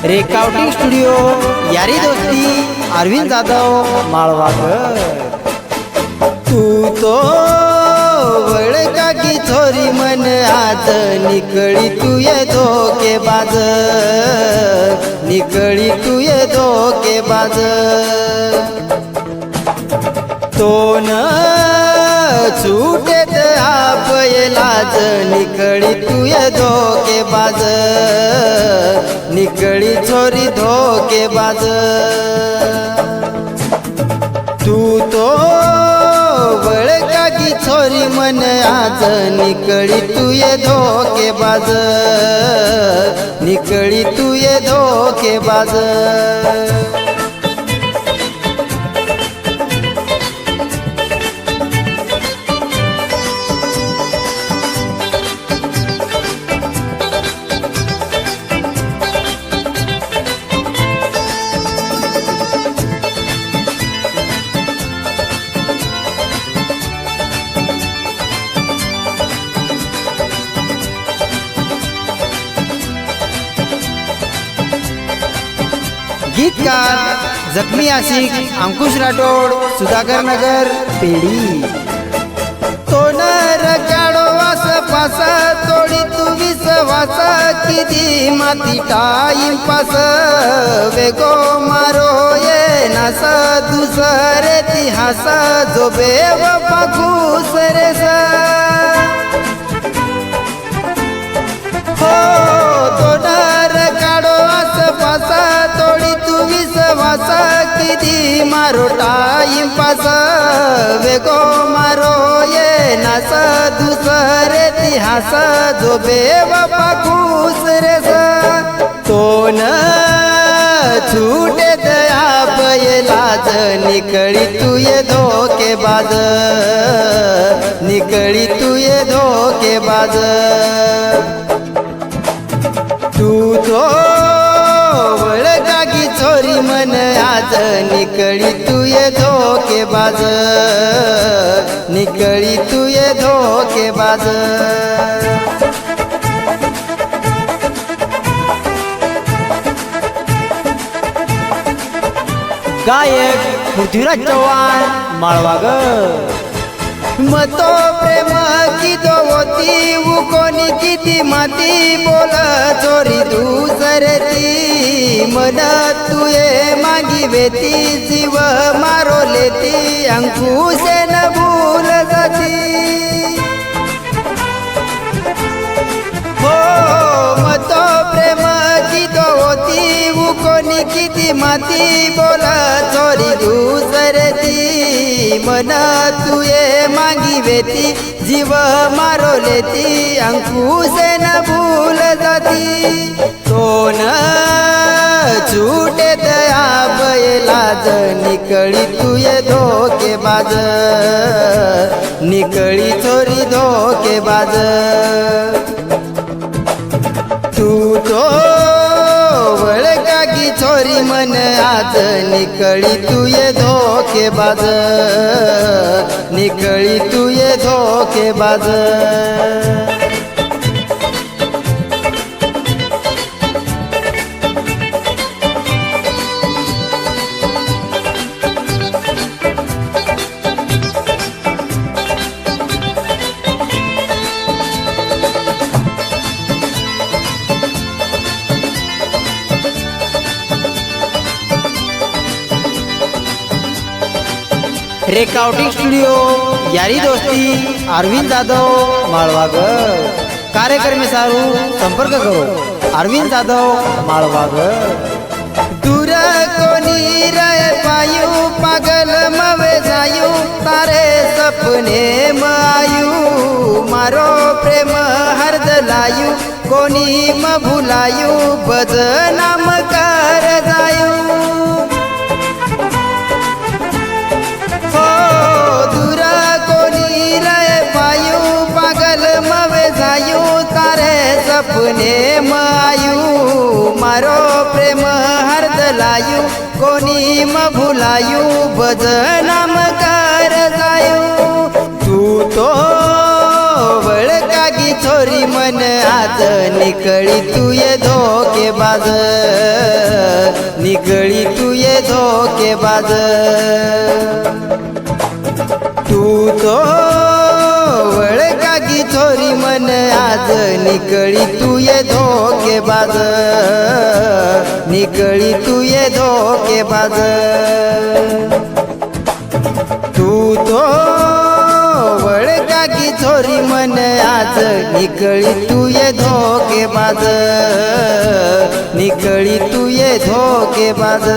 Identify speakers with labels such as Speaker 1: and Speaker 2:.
Speaker 1: Recording studio यारी दोस्ती अरविंद जाधव माळवाकर। तू तो वळका की थोरी मन आज निकळी तू ये धोकेबाज, निकळी तू ये धोकेबाज। तो न छूटेत आपयलाज निकळी तू ये धोकेबाज, निकळी छोरी धोकेबाज। तू तो वळका की छोरी मन आज निकळी तू ये धोकेबाज, निकळी तू ये धोकेबाज। गीतकार जखमी आशिक अंकुश राठोड, सुधाकर नगर, पेडी। तो नर काढो वास पास तोडी तू विश्वास, किती माती टाईम पास वेगो मारो ये नास। दुसरे इतिहास जो बेवफा घुसरे सा हो। तो नर काढो वास पास तोडी तू विश्वास, किती मारो टाईम पास वेगो मारो ये नास। दुसरे इतिहास जो बेवफा घुसरे सा तो न छूटे दया लाज निकळी तू ये धोकेबाज, निकळी तू ये धोकेबाज। तू तो वळका की छोरी मन आज निकळी तू ये धोकेबाज, निकळी तू ये धोकेबाज। गायक पृथ्वीराज चव्हाण माळवागर। मतो प्रेम कितो होती कोणी किती माती बोल चोरी दुसरे ती मन तू ये मागी वेती जीव मारो लेती अंकुशे न भूल जाती हो। मतो प्रेम कितो होती कोणी किती माती बोल चोरी दुसरे ती मन तू ये मागी वेती जीव मारो लेती अंकुशे न भूल जाती। तो न छूटे दया लाज निकळी तू ये धोकेबाज, निकळी छोरी धोकेबाज। तू तो वळका की छोरी मन आज निकळी तू ये धोकेबाज, निकळी तू ये धोकेबाज। रेकॉर्डिंग स्टुडिओ यारी दोस्ती अरविंद जाधव माळवागर। कार्यक्रम सारू संपर्क करो अरविंद जाधव माळवागर। दूर कोणी रहे पायू पागल मवे जायू तारे सपने म आयू मारो प्रेम हरद लायू कोणी म भुलायू बदनाम कर जायू हो। दूर कोणी रहे पायू पागल मवे जायू तारे सपने म आयू मारो प्रेम हरद लायू कोणी म भुलायू बदनाम कर जायू। तू तो वळका की छोरी मन आज निकळी तू ये धोकेबाज। बाज तू तो वळका की छोरी मन आज निकळी तू ये धोकेबाज निकळी तू ये धोकेबाज तू तो वळका की छोरी मन आज निकळी तू ये धोकेबाज निकळी तू ये धोकेबाज